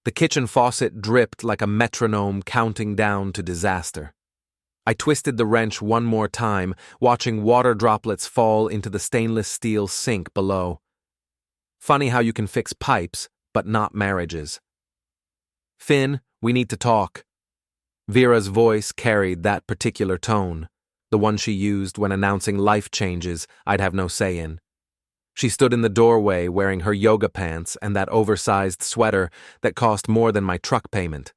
The kitchen faucet dripped like a metronome counting down to disaster. I twisted the wrench one more time, watching water droplets fall into the stainless steel sink below. Funny how you can fix pipes, but not marriages. "Finn, we need to talk." Vera's voice carried that particular tone, the one she used when announcing life changes I'd have no say in. She stood in the doorway wearing her yoga pants and that oversized sweater that cost more than my truck payment.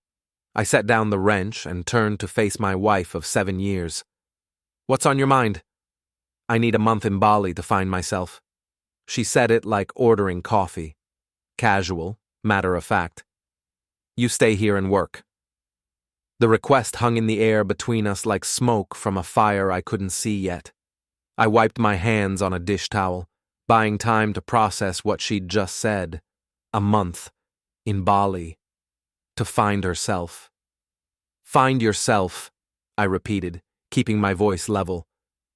I set down the wrench and turned to face my wife of 7 years. "What's on your mind?" "I need a month in Bali to find myself." She said it like ordering coffee. Casual, matter of fact. "You stay here and work." The request hung in the air between us like smoke from a fire I couldn't see yet. I wiped my hands on a dish towel, buying time to process what she'd just said. A month. In Bali. To find herself. "Find yourself," I repeated, keeping my voice level.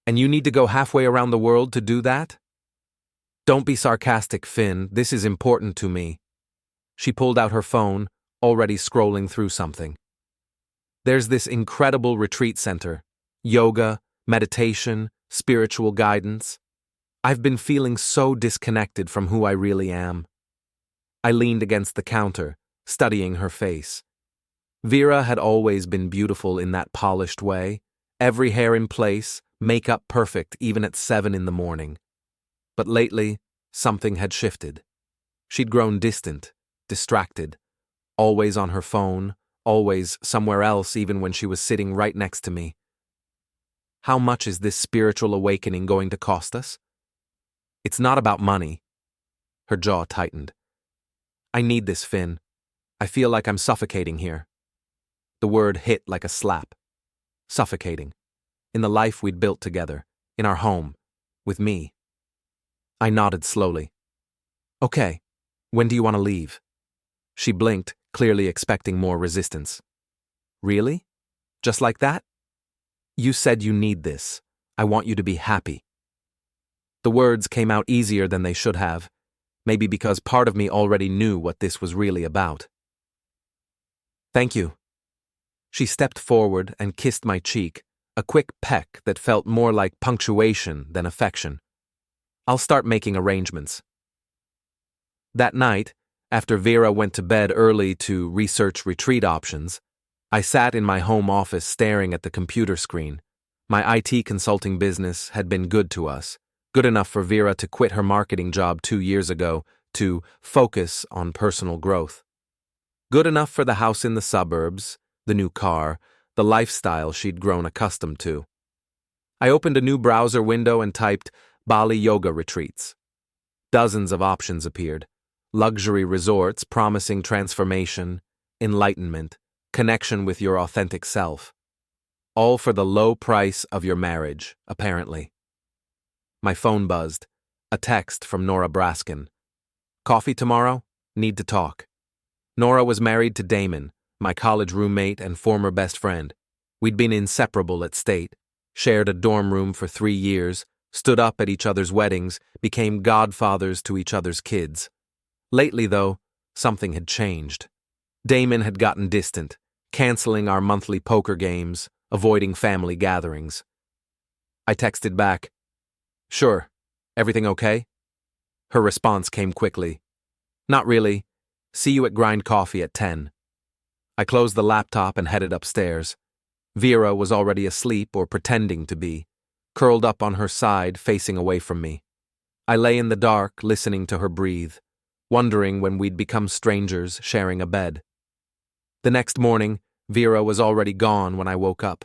"And you need to go halfway around the world to do that?" "Don't be sarcastic, Finn. This is important to me." She pulled out her phone, already scrolling through something. "There's this incredible retreat center. Yoga, meditation, spiritual guidance. I've been feeling so disconnected from who I really am." I leaned against the counter, studying her face. Vera had always been beautiful in that polished way, every hair in place, makeup perfect even at 7 in the morning. But lately, something had shifted. She'd grown distant, distracted, always on her phone, always somewhere else even when she was sitting right next to me. How much is this spiritual awakening going to cost us? "It's not about money." Her jaw tightened. "I need this, Finn. I feel like I'm suffocating here." The word hit like a slap. Suffocating. In the life we'd built together, in our home, with me. I nodded slowly. "Okay, when do you want to leave?" She blinked, clearly expecting more resistance. "Really? Just like that?" "You said you need this. I want you to be happy." The words came out easier than they should have, maybe because part of me already knew what this was really about. "Thank you." She stepped forward and kissed my cheek, a quick peck that felt more like punctuation than affection. "I'll start making arrangements." That night, after Vera went to bed early to research retreat options, I sat in my home office staring at the computer screen. My IT consulting business had been good to us, good enough for Vera to quit her marketing job 2 years ago to focus on personal growth. Good enough for the house in the suburbs, the new car, the lifestyle she'd grown accustomed to. I opened a new browser window and typed Bali yoga retreats. Dozens of options appeared. Luxury resorts promising transformation, enlightenment, connection with your authentic self. All for the low price of your marriage, apparently. My phone buzzed. A text from Nora Braskin. "Coffee tomorrow? Need to talk." Nora was married to Damon, my college roommate and former best friend. We'd been inseparable at State, shared a dorm room for 3 years, stood up at each other's weddings, became godfathers to each other's kids. Lately, though, something had changed. Damon had gotten distant, canceling our monthly poker games, avoiding family gatherings. I texted back, "Sure, everything okay?" Her response came quickly. "Not really. See you at Grind Coffee at 10. I closed the laptop and headed upstairs. Vera was already asleep or pretending to be, curled up on her side facing away from me. I lay in the dark listening to her breathe, wondering when we'd become strangers sharing a bed. The next morning, Vera was already gone when I woke up.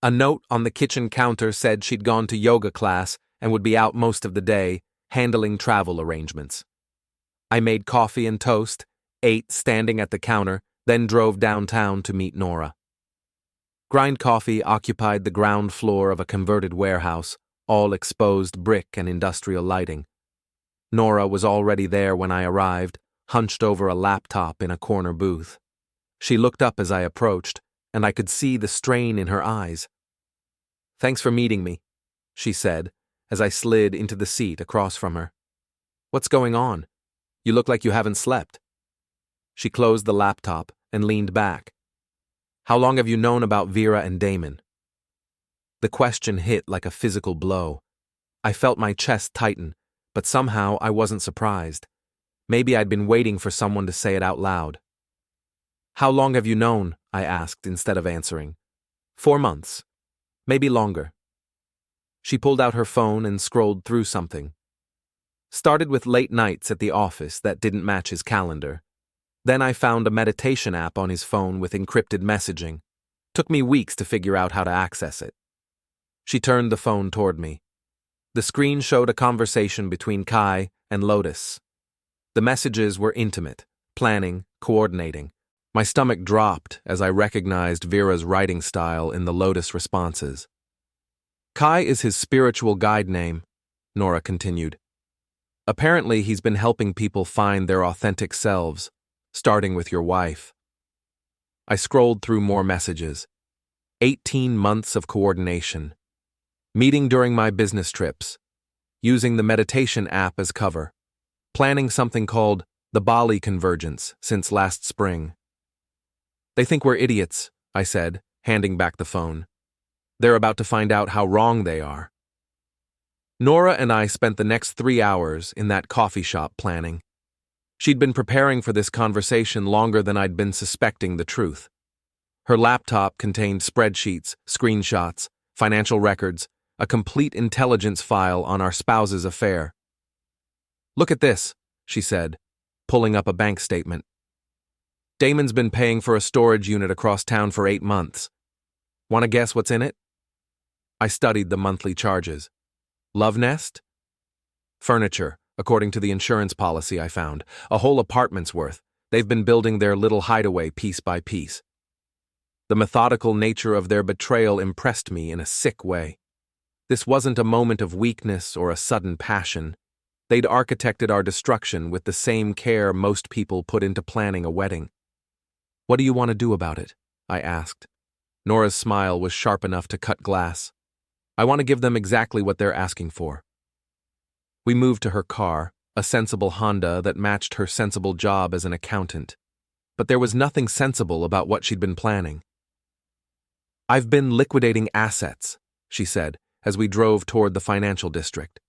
A note on the kitchen counter said she'd gone to yoga class and would be out most of the day, handling travel arrangements. I made coffee and toast, ate standing at the counter, then drove downtown to meet Nora. Grind Coffee occupied the ground floor of a converted warehouse, all exposed brick and industrial lighting. Nora was already there when I arrived, hunched over a laptop in a corner booth. She looked up as I approached, and I could see the strain in her eyes. "Thanks for meeting me," she said, as I slid into the seat across from her. "What's going on? You look like you haven't slept." She closed the laptop and leaned back. How long have you known about Vera and Damon? The question hit like a physical blow. I felt my chest tighten, but somehow I wasn't surprised. Maybe I'd been waiting for someone to say it out loud. How long have you known? I asked instead of answering. 4 months. Maybe longer. She pulled out her phone and scrolled through something. Started with late nights at the office that didn't match his calendar. Then I found a meditation app on his phone with encrypted messaging. Took me weeks to figure out how to access it. She turned the phone toward me. The screen showed a conversation between Kai and Lotus. The messages were intimate, planning, coordinating. My stomach dropped as I recognized Vera's writing style in the Lotus responses. Kai is his spiritual guide name, Nora continued. Apparently he's been helping people find their authentic selves, starting with your wife. I scrolled through more messages. 18 months of coordination. Meeting during my business trips. Using the meditation app as cover. Planning something called the Bali Convergence since last spring. They think we're idiots, I said, handing back the phone. They're about to find out how wrong they are. Nora and I spent the next 3 hours in that coffee shop planning. She'd been preparing for this conversation longer than I'd been suspecting the truth. Her laptop contained spreadsheets, screenshots, financial records, a complete intelligence file on our spouse's affair. Look at this, she said, pulling up a bank statement. Damon's been paying for a storage unit across town for 8 months. Want to guess what's in it? I studied the monthly charges. Love nest? Furniture, according to the insurance policy I found. A whole apartment's worth. They've been building their little hideaway piece by piece. The methodical nature of their betrayal impressed me in a sick way. This wasn't a moment of weakness or a sudden passion. They'd architected our destruction with the same care most people put into planning a wedding. What do you want to do about it? I asked. Nora's smile was sharp enough to cut glass. I want to give them exactly what they're asking for. We moved to her car, a sensible Honda that matched her sensible job as an accountant. But there was nothing sensible about what she'd been planning. I've been liquidating assets, she said, as we drove toward the financial district.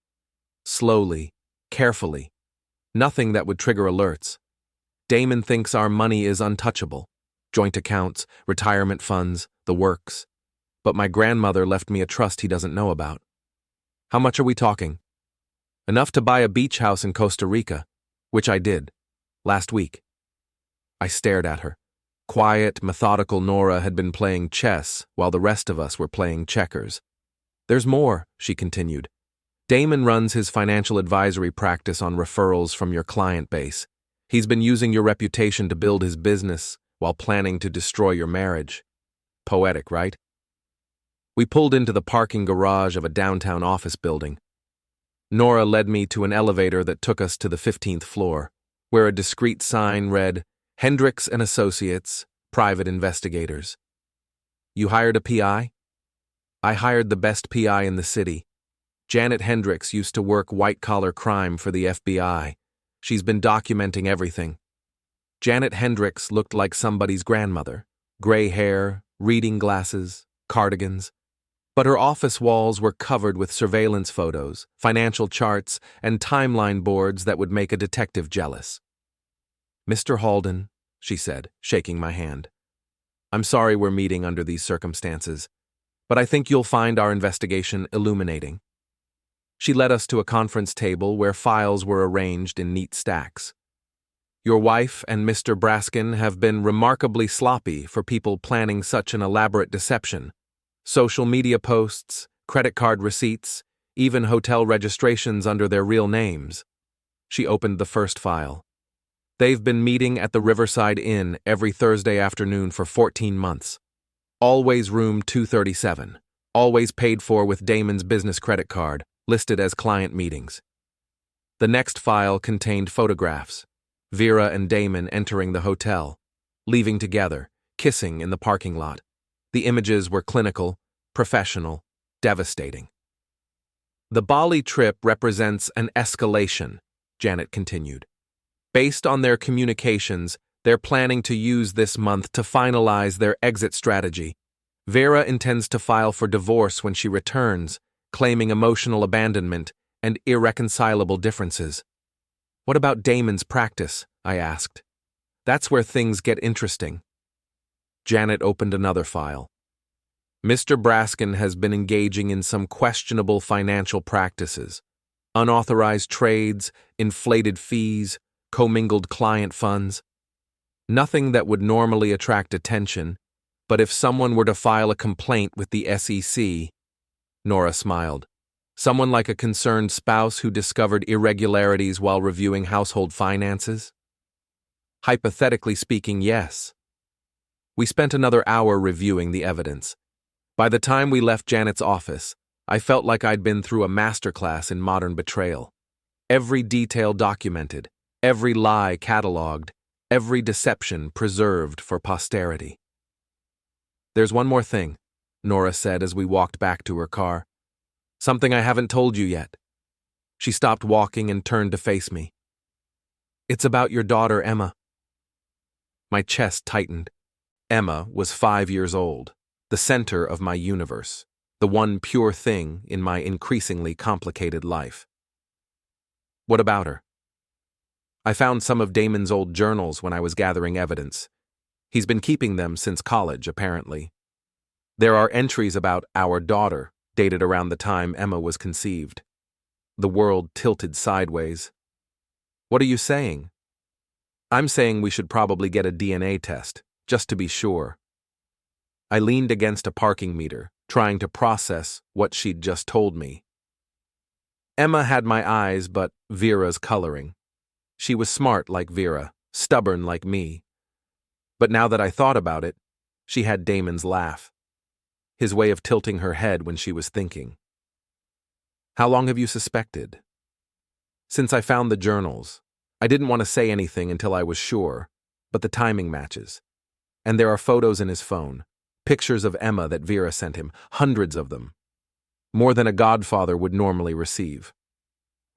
Slowly, carefully. Nothing that would trigger alerts. Damon thinks our money is untouchable. Joint accounts, retirement funds, the works. But my grandmother left me a trust he doesn't know about. How much are we talking? Enough to buy a beach house in Costa Rica, which I did, last week. I stared at her. Quiet, methodical Nora had been playing chess while the rest of us were playing checkers. There's more, she continued. Damon runs his financial advisory practice on referrals from your client base. He's been using your reputation to build his business while planning to destroy your marriage. Poetic, right? We pulled into the parking garage of a downtown office building. Nora led me to an elevator that took us to the 15th floor, where a discreet sign read, Hendricks and Associates, Private Investigators. You hired a PI? I hired the best PI in the city. Janet Hendricks used to work white-collar crime for the FBI. She's been documenting everything. Janet Hendricks looked like somebody's grandmother. Gray hair, reading glasses, cardigans. But her office walls were covered with surveillance photos, financial charts, and timeline boards that would make a detective jealous. Mr. Halden, she said, shaking my hand. I'm sorry we're meeting under these circumstances, but I think you'll find our investigation illuminating. She led us to a conference table where files were arranged in neat stacks. Your wife and Mr. Braskin have been remarkably sloppy for people planning such an elaborate deception. Social media posts, credit card receipts, even hotel registrations under their real names. She opened the first file. They've been meeting at the Riverside Inn every Thursday afternoon for 14 months. Always room 237. Always paid for with Damon's business credit card, listed as client meetings. The next file contained photographs. Vera and Damon entering the hotel, leaving together, kissing in the parking lot. The images were clinical, professional, devastating. The Bali trip represents an escalation, Janet continued. Based on their communications, They're planning to use this month to finalize their exit strategy. Vera intends to file for divorce when she returns, claiming emotional abandonment and irreconcilable differences. What about Damon's practice? I asked. That's where things get interesting. Janet opened another file. Mr. Braskin has been engaging in some questionable financial practices. Unauthorized trades, inflated fees, commingled client funds. Nothing that would normally attract attention, but if someone were to file a complaint with the SEC, Nora smiled. Someone like a concerned spouse who discovered irregularities while reviewing household finances? Hypothetically speaking, yes. We spent another hour reviewing the evidence. By the time we left Janet's office, I felt like I'd been through a masterclass in modern betrayal. Every detail documented, every lie cataloged, every deception preserved for posterity. There's one more thing, Nora said as we walked back to her car. Something I haven't told you yet. She stopped walking and turned to face me. It's about your daughter, Emma. My chest tightened. Emma was 5 years old, the center of my universe, the one pure thing in my increasingly complicated life. What about her? I found some of Damon's old journals when I was gathering evidence. He's been keeping them since college, apparently. There are entries about our daughter, dated around the time Emma was conceived. The world tilted sideways. What are you saying? I'm saying we should probably get a DNA test, just to be sure. I leaned against a parking meter, trying to process what she'd just told me. Emma had my eyes, but Vera's coloring. She was smart like Vera, stubborn like me. But now that I thought about it, she had Damon's laugh. His way of tilting her head when she was thinking. How long have you suspected? Since I found the journals. I didn't want to say anything until I was sure, but the timing matches. And there are photos in his phone, pictures of Emma that Vera sent him, hundreds of them. More than a godfather would normally receive.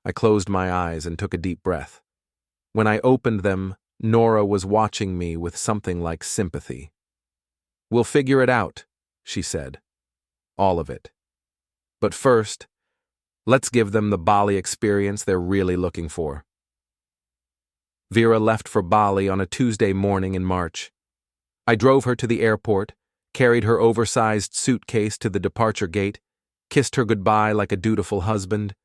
I closed my eyes and took a deep breath. When I opened them, Nora was watching me with something like sympathy. We'll figure it out, she said. All of it. But first, let's give them the Bali experience they're really looking for. Vera left for Bali on a Tuesday morning in March. I drove her to the airport, carried her oversized suitcase to the departure gate, kissed her goodbye like a dutiful husband.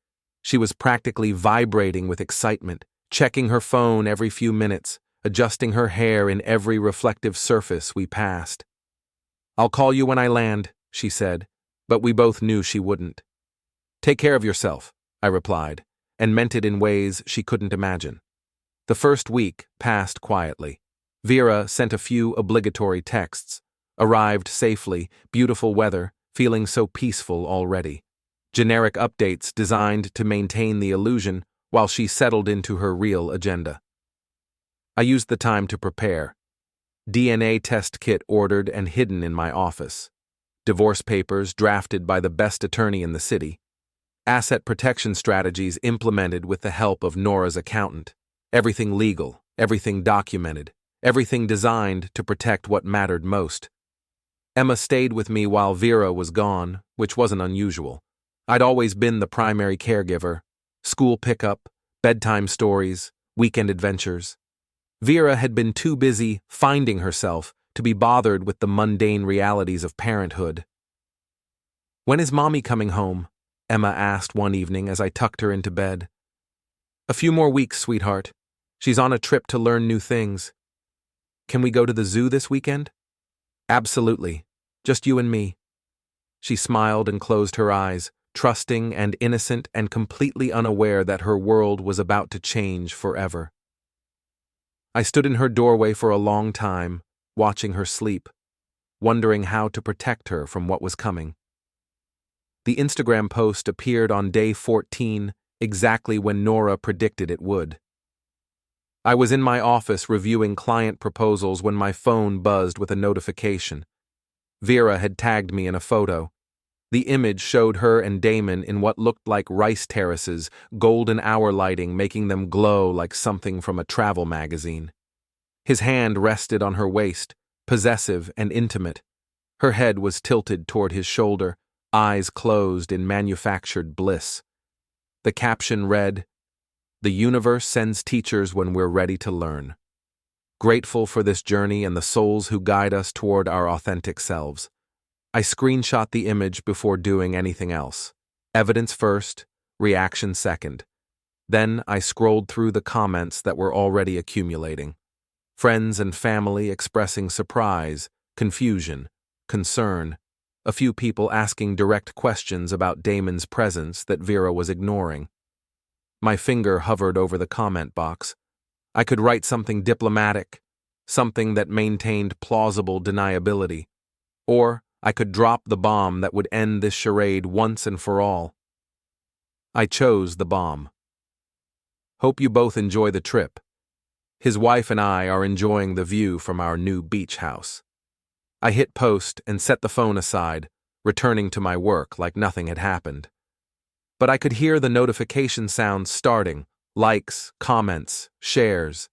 She was practically vibrating with excitement, checking her phone every few minutes, adjusting her hair in every reflective surface we passed. I'll call you when I land, she said, but we both knew she wouldn't. Take care of yourself, I replied, and meant it in ways she couldn't imagine. The first week passed quietly. Vera sent a few obligatory texts, arrived safely, beautiful weather, feeling so peaceful already. Generic updates designed to maintain the illusion while she settled into her real agenda. I used the time to prepare. DNA test kit ordered and hidden in my office. Divorce papers drafted by the best attorney in the city. Asset protection strategies implemented with the help of Nora's accountant. Everything legal, everything documented, everything designed to protect what mattered most. Emma stayed with me while Vera was gone, which wasn't unusual. I'd always been the primary caregiver. School pickup, bedtime stories, weekend adventures. Vera had been too busy finding herself to be bothered with the mundane realities of parenthood. When is Mommy coming home? Emma asked one evening as I tucked her into bed. A few more weeks, sweetheart. She's on a trip to learn new things. Can we go to the zoo this weekend? Absolutely. Just you and me. She smiled and closed her eyes, trusting and innocent and completely unaware that her world was about to change forever. I stood in her doorway for a long time, watching her sleep, wondering how to protect her from what was coming. The Instagram post appeared on day 14, exactly when Nora predicted it would. I was in my office reviewing client proposals when my phone buzzed with a notification. Vera had tagged me in a photo. The image showed her and Damon in what looked like rice terraces, golden hour lighting making them glow like something from a travel magazine. His hand rested on her waist, possessive and intimate. Her head was tilted toward his shoulder, eyes closed in manufactured bliss. The caption read, "The universe sends teachers when we're ready to learn." Grateful for this journey and the souls who guide us toward our authentic selves. I screenshot the image before doing anything else. Evidence first, reaction second. Then I scrolled through the comments that were already accumulating. Friends and family expressing surprise, confusion, concern. A few people asking direct questions about Damon's presence that Vera was ignoring. My finger hovered over the comment box. I could write something diplomatic, something that maintained plausible deniability. Or I could drop the bomb that would end this charade once and for all. I chose the bomb. Hope you both enjoy the trip. His wife and I are enjoying the view from our new beach house. I hit post and set the phone aside, returning to my work like nothing had happened. But I could hear the notification sounds starting, likes, comments, shares.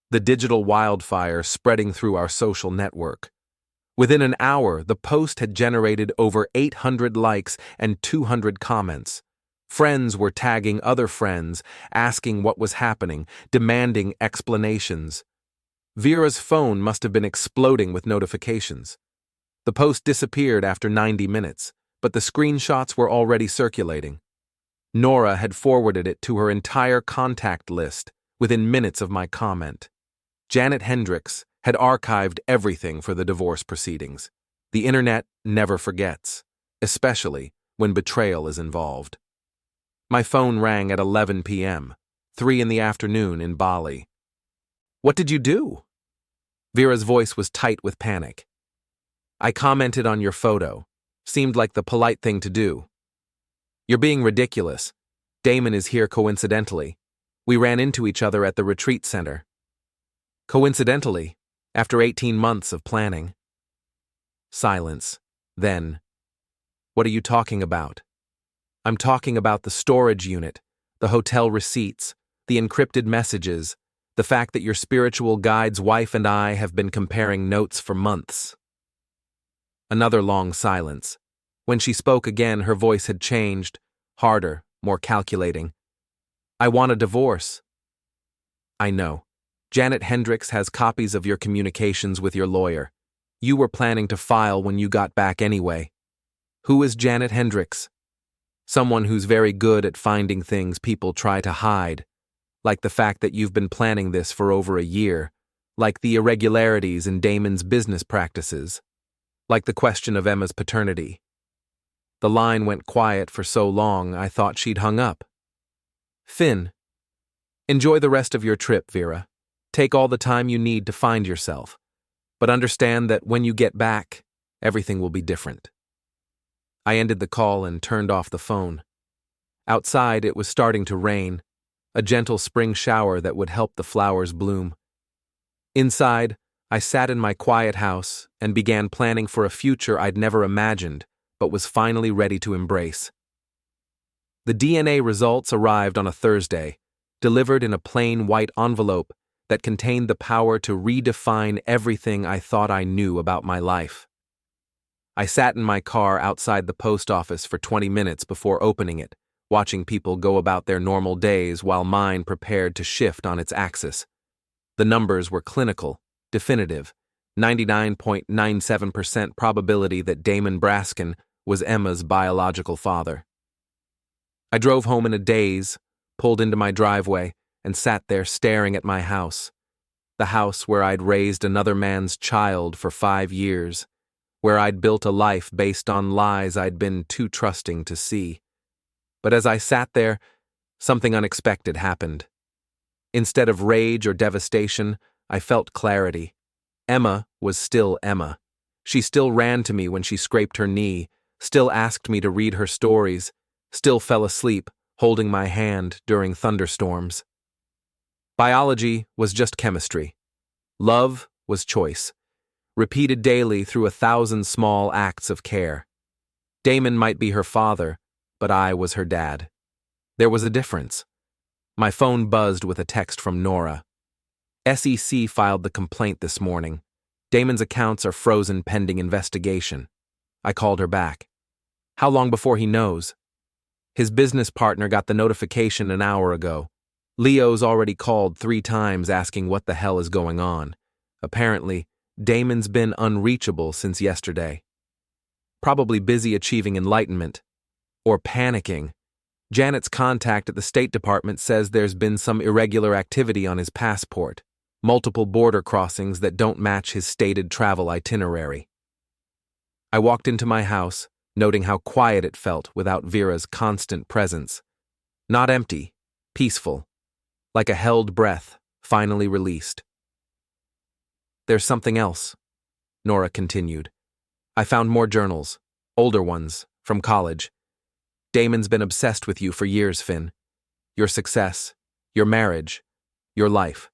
The digital wildfire spreading through our social network. Within an hour, the post had generated over 800 likes and 200 comments. Friends were tagging other friends, asking what was happening, demanding explanations. Vera's phone must have been exploding with notifications. The post disappeared after 90 minutes, but the screenshots were already circulating. Nora had forwarded it to her entire contact list within minutes of my comment. Janet Hendricks had archived everything for the divorce proceedings. The internet never forgets, especially when betrayal is involved. My phone rang at 11 p.m., 3 in the afternoon in Bali. "What did you do?" Vera's voice was tight with panic. "I commented on your photo. Seemed like the polite thing to do." "You're being ridiculous. Damon is here coincidentally. We ran into each other at the retreat center." "Coincidentally, after 18 months of planning." Silence. Then, "What are you talking about?" "I'm talking about the storage unit, the hotel receipts, the encrypted messages, the fact that your spiritual guide's wife and I have been comparing notes for months." Another long silence. When she spoke again, her voice had changed, harder, more calculating. "I want a divorce." "I know. Janet Hendricks has copies of your communications with your lawyer. You were planning to file when you got back anyway." "Who is Janet Hendricks?" "Someone who's very good at finding things people try to hide, like the fact that you've been planning this for over a year, like the irregularities in Damon's business practices, like the question of Emma's paternity." The line went quiet for so long I thought she'd hung up. "Finn, enjoy the rest of your trip, Vera. Take all the time you need to find yourself, but understand that when you get back, everything will be different." I ended the call and turned off the phone. Outside, it was starting to rain, a gentle spring shower that would help the flowers bloom. Inside, I sat in my quiet house and began planning for a future I'd never imagined, but was finally ready to embrace. The DNA results arrived on a Thursday, delivered in a plain white envelope that contained the power to redefine everything I thought I knew about my life. I sat in my car outside the post office for 20 minutes before opening it, watching people go about their normal days while mine prepared to shift on its axis. The numbers were clinical, definitive, 99.97% probability that Damon Braskin was Emma's biological father. I drove home in a daze, pulled into my driveway, and sat there staring at my house. The house where I'd raised another man's child for 5 years, where I'd built a life based on lies I'd been too trusting to see. But as I sat there, something unexpected happened. Instead of rage or devastation, I felt clarity. Emma was still Emma. She still ran to me when she scraped her knee, still asked me to read her stories, still fell asleep, holding my hand during thunderstorms. Biology was just chemistry. Love was choice, repeated daily through 1,000 small acts of care. Damon might be her father, but I was her dad. There was a difference. My phone buzzed with a text from Nora. SEC filed the complaint this morning. Damon's accounts are frozen pending investigation. I called her back. How long before he knows? His business partner got the notification an hour ago. Leo's already called 3 times asking what the hell is going on. Apparently, Damon's been unreachable since yesterday. Probably busy achieving enlightenment. Or panicking. Janet's contact at the State Department says there's been some irregular activity on his passport, multiple border crossings that don't match his stated travel itinerary. I walked into my house, noting how quiet it felt without Vera's constant presence. Not empty, peaceful, like a held breath, finally released. There's something else, Nora continued. I found more journals, older ones, from college. Damon's been obsessed with you for years, Finn. Your success, your marriage, your life.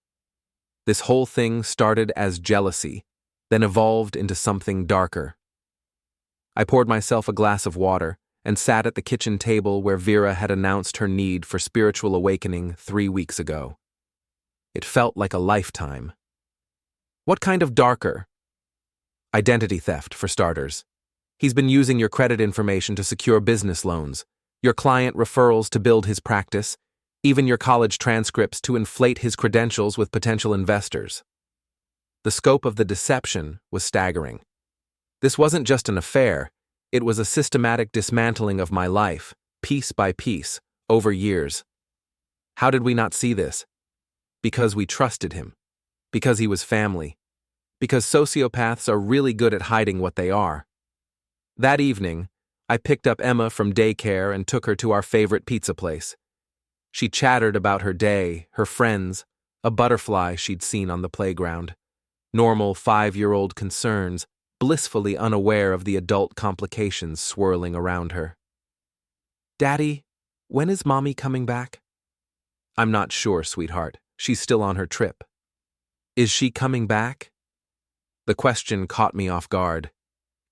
This whole thing started as jealousy, then evolved into something darker. I poured myself a glass of water and sat at the kitchen table where Vera had announced her need for spiritual awakening 3 weeks ago. It felt like a lifetime. What kind of darker? Identity theft, for starters. He's been using your credit information to secure business loans, your client referrals to build his practice, even your college transcripts to inflate his credentials with potential investors. The scope of the deception was staggering. This wasn't just an affair, it was a systematic dismantling of my life, piece by piece, over years. How did we not see this? Because we trusted him. Because he was family. Because sociopaths are really good at hiding what they are. That evening, I picked up Emma from daycare and took her to our favorite pizza place. She chattered about her day, her friends, a butterfly she'd seen on the playground. Normal 5-year-old concerns, blissfully unaware of the adult complications swirling around her. Daddy, when is Mommy coming back? I'm not sure, sweetheart. She's still on her trip. Is she coming back? The question caught me off guard.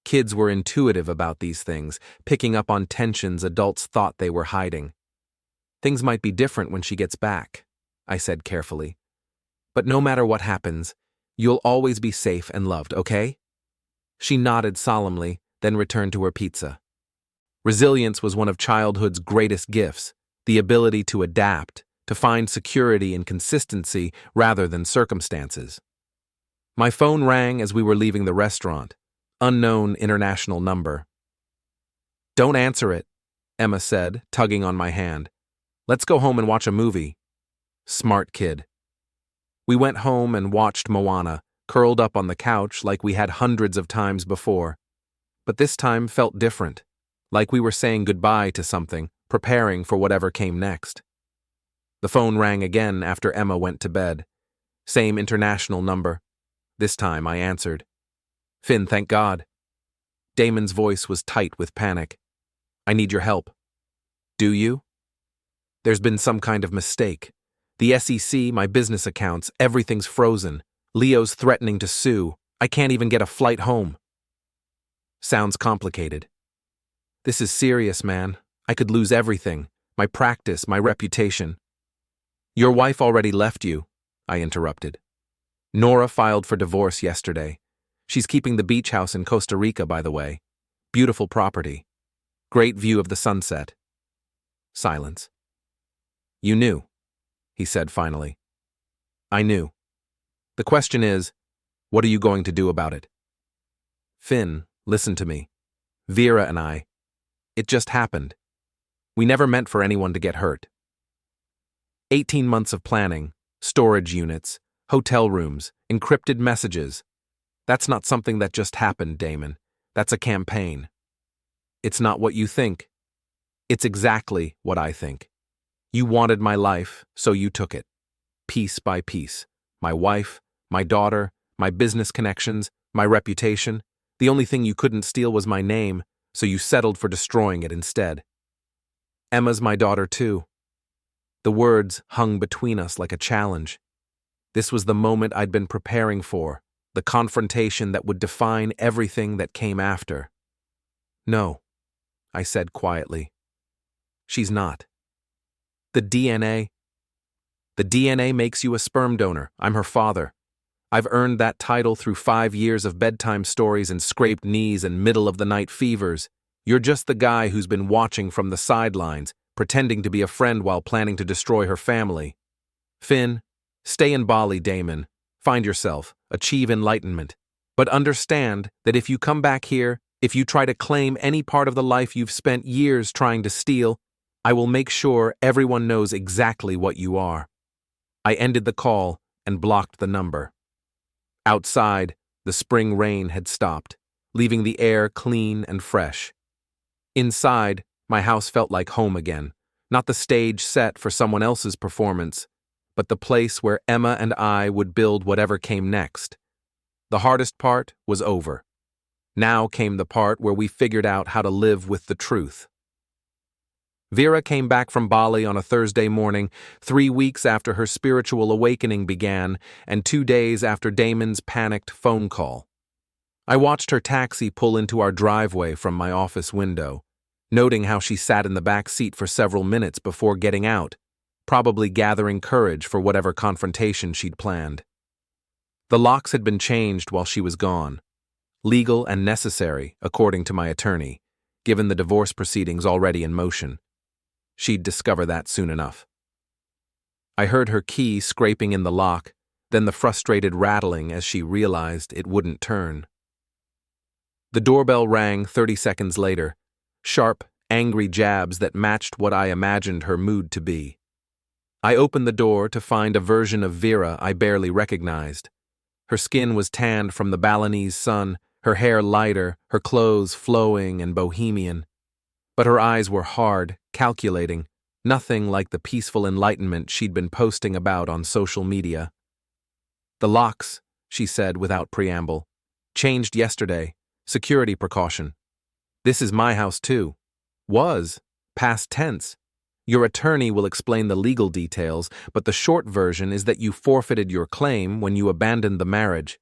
Kids were intuitive about these things, picking up on tensions adults thought they were hiding. Things might be different when she gets back, I said carefully. But no matter what happens, you'll always be safe and loved, okay? She nodded solemnly, then returned to her pizza. Resilience was one of childhood's greatest gifts, the ability to adapt, to find security in consistency rather than circumstances. My phone rang as we were leaving the restaurant. Unknown international number. Don't answer it, Emma said, tugging on my hand. Let's go home and watch a movie. Smart kid. We went home and watched Moana, curled up on the couch like we had hundreds of times before. But this time felt different, like we were saying goodbye to something, preparing for whatever came next. The phone rang again after Emma went to bed. Same international number. This time I answered. Finn, thank God. Damon's voice was tight with panic. I need your help. Do you? There's been some kind of mistake. The SEC, my business accounts, everything's frozen. Leo's threatening to sue. I can't even get a flight home. Sounds complicated. This is serious, man. I could lose everything. My practice, my reputation. Your wife already left you, I interrupted. Nora filed for divorce yesterday. She's keeping the beach house in Costa Rica, by the way. Beautiful property. Great view of the sunset. Silence. You knew, he said finally. I knew. The question is, what are you going to do about it? Finn, listen to me. Vera and I. It just happened. We never meant for anyone to get hurt. 18 months of planning, storage units, hotel rooms, encrypted messages. That's not something that just happened, Damon. That's a campaign. It's not what you think. It's exactly what I think. You wanted my life, so you took it. Piece by piece. My wife, my daughter, my business connections, my reputation. The only thing you couldn't steal was my name, so you settled for destroying it instead. Emma's my daughter too. The words hung between us like a challenge. This was the moment I'd been preparing for. The confrontation that would define everything that came after. No, I said quietly. She's not. The DNA? The DNA makes you a sperm donor. I'm her father. I've earned that title through 5 years of bedtime stories and scraped knees and middle-of-the-night fevers. You're just the guy who's been watching from the sidelines, pretending to be a friend while planning to destroy her family. Finn, stay in Bali, Damon. Find yourself, achieve enlightenment. But understand that if you come back here, if you try to claim any part of the life you've spent years trying to steal, I will make sure everyone knows exactly what you are. I ended the call and blocked the number. Outside, the spring rain had stopped, leaving the air clean and fresh. Inside, my house felt like home again, not the stage set for someone else's performance, but the place where Emma and I would build whatever came next. The hardest part was over. Now came the part where we figured out how to live with the truth. Vera came back from Bali on a Thursday morning, 3 weeks after her spiritual awakening began, and 2 days after Damon's panicked phone call. I watched her taxi pull into our driveway from my office window, noting how she sat in the back seat for several minutes before getting out, probably gathering courage for whatever confrontation she'd planned. The locks had been changed while she was gone, legal and necessary, according to my attorney, given the divorce proceedings already in motion. She'd discover that soon enough. I heard her key scraping in the lock, then the frustrated rattling as she realized it wouldn't turn. The doorbell rang 30 seconds later, sharp, angry jabs that matched what I imagined her mood to be. I opened the door to find a version of Vera I barely recognized. Her skin was tanned from the Balinese sun, her hair lighter, her clothes flowing and bohemian. But her eyes were hard, calculating, nothing like the peaceful enlightenment she'd been posting about on social media. "The locks," she said without preamble. "Changed yesterday. Security precaution. This is my house too. Was. Past tense. Your attorney will explain the legal details, but the short version is that you forfeited your claim when you abandoned the marriage."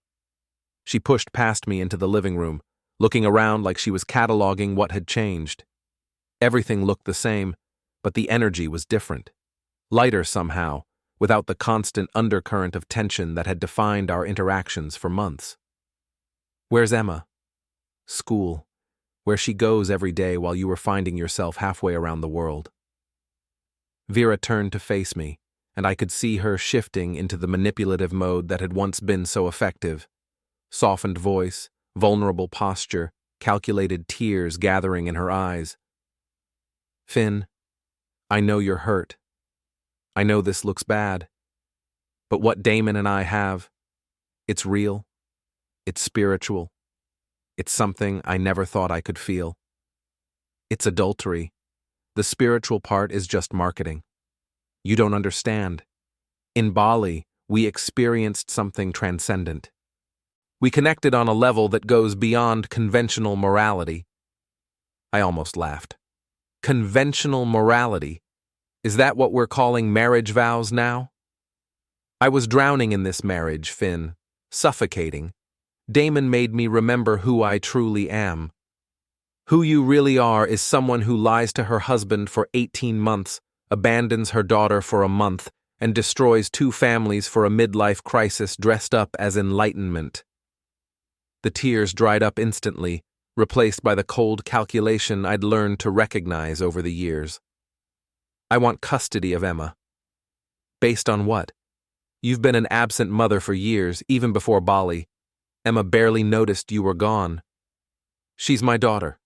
She pushed past me into the living room, looking around like she was cataloging what had changed. Everything looked the same, but the energy was different. Lighter somehow, without the constant undercurrent of tension that had defined our interactions for months. "Where's Emma?" "School, where she goes every day while you were finding yourself halfway around the world." Vera turned to face me, and I could see her shifting into the manipulative mode that had once been so effective. Softened voice, vulnerable posture, calculated tears gathering in her eyes. "Finn, I know you're hurt. I know this looks bad. But what Damon and I have, it's real. It's spiritual. It's something I never thought I could feel. It's adultery. The spiritual part is just marketing. You don't understand. In Bali, we experienced something transcendent. We connected on a level that goes beyond conventional morality." I almost laughed. Conventional morality? Is that what we're calling marriage vows now? I was drowning in this marriage, Finn, suffocating. Damon made me remember who I truly am. Who you really are is someone who lies to her husband for 18 months, abandons her daughter for a month, and destroys 2 families for a midlife crisis dressed up as enlightenment. The tears dried up instantly, replaced by the cold calculation I'd learned to recognize over the years. "I want custody of Emma." "Based on what? You've been an absent mother for years, even before Bali. Emma barely noticed you were gone." "She's my daughter.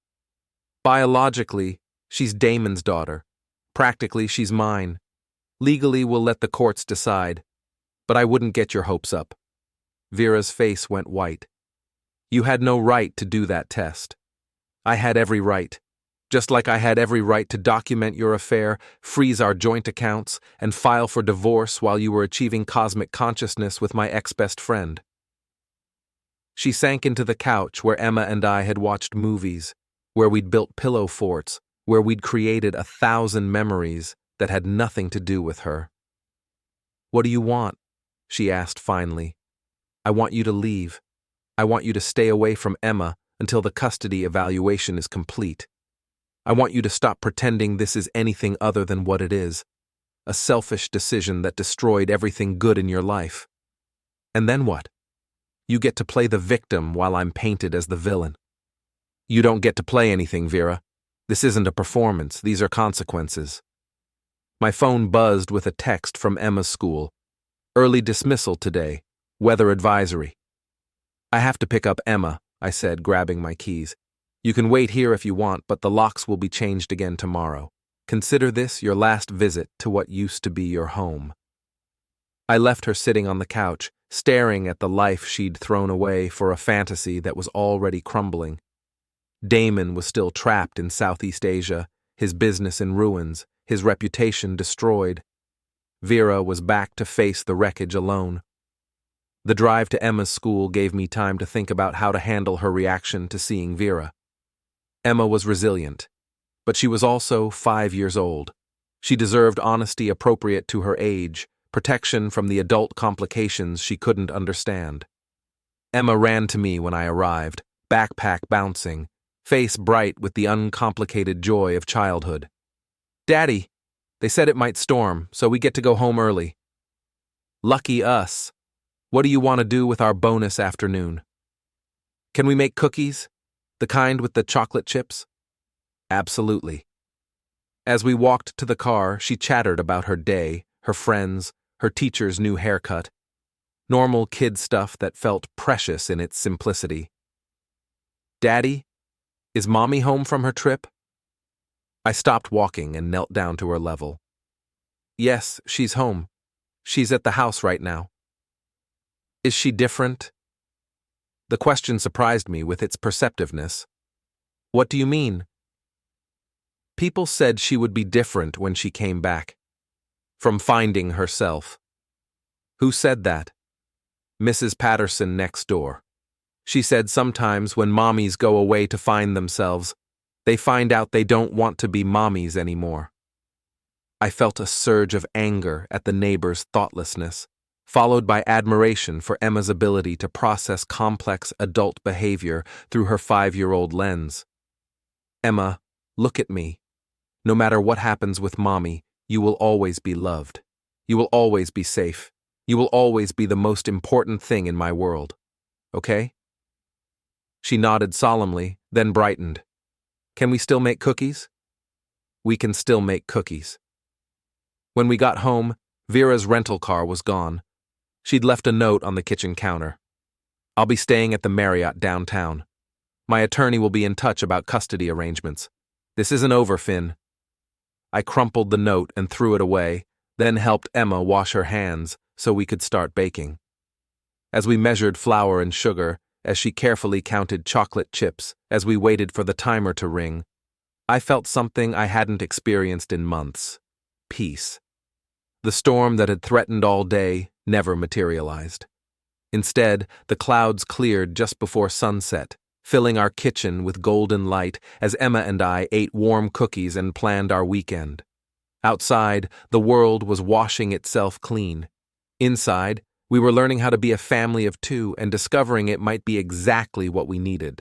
Biologically, she's Damon's daughter. Practically, she's mine. Legally, we'll let the courts decide. But I wouldn't get your hopes up." Vera's face went white. "You had no right to do that test. I had every right. Just like I had every right to document your affair, freeze our joint accounts, and file for divorce while you were achieving cosmic consciousness with my ex-best friend." She sank into the couch where Emma and I had watched movies, where we'd built pillow forts, where we'd created 1,000 memories that had nothing to do with her. "What do you want?" she asked finally. "I want you to leave. I want you to stay away from Emma until the custody evaluation is complete. I want you to stop pretending this is anything other than what it is. a selfish decision that destroyed everything good in your life. And then what? You get to play the victim while I'm painted as the villain. You don't get to play anything, Vera. This isn't a performance, these are consequences. My phone buzzed with a text from Emma's school. Early dismissal today. Weather advisory. I have to pick up Emma, I said, grabbing my keys. You can wait here if you want, but the locks will be changed again tomorrow. Consider this your last visit to what used to be your home. I left her sitting on the couch, staring at the life she'd thrown away for a fantasy that was already crumbling. Damon was still trapped in Southeast Asia, his business in ruins, his reputation destroyed. Vera was back to face the wreckage alone. The drive to Emma's school gave me time to think about how to handle her reaction to seeing Vera. Emma was resilient, but she was also 5 years old. She deserved honesty appropriate to her age, protection from the adult complications she couldn't understand. Emma ran to me when I arrived, backpack bouncing, face bright with the uncomplicated joy of childhood. Daddy, they said it might storm, so we get to go home early. Lucky us. What do you want to do with our bonus afternoon? Can we make cookies? The kind with the chocolate chips? Absolutely. As we walked to the car, she chattered about her day, her friends, her teacher's new haircut. Normal kid stuff that felt precious in its simplicity. Daddy, is Mommy home from her trip? I stopped walking and knelt down to her level. Yes, she's home. She's at the house right now. Is she different? The question surprised me with its perceptiveness. What do you mean? People said she would be different when she came back. From finding herself. Who said that? Mrs. Patterson next door. She said sometimes when mommies go away to find themselves, they find out they don't want to be mommies anymore. I felt a surge of anger at the neighbor's thoughtlessness, followed by admiration for Emma's ability to process complex adult behavior through her 5-year-old lens. Emma, look at me. No matter what happens with Mommy, you will always be loved. You will always be safe. You will always be the most important thing in my world. Okay? She nodded solemnly, then brightened. Can we still make cookies? We can still make cookies. When we got home, Vera's rental car was gone. She'd left a note on the kitchen counter. I'll be staying at the Marriott downtown. My attorney will be in touch about custody arrangements. This isn't over, Finn. I crumpled the note and threw it away, then helped Emma wash her hands so we could start baking. As we measured flour and sugar, as she carefully counted chocolate chips, as we waited for the timer to ring, I felt something I hadn't experienced in months. Peace. The storm that had threatened all day never materialized. Instead, the clouds cleared just before sunset, filling our kitchen with golden light as Emma and I ate warm cookies and planned our weekend. Outside, the world was washing itself clean. Inside, we were learning how to be a family of two and discovering it might be exactly what we needed.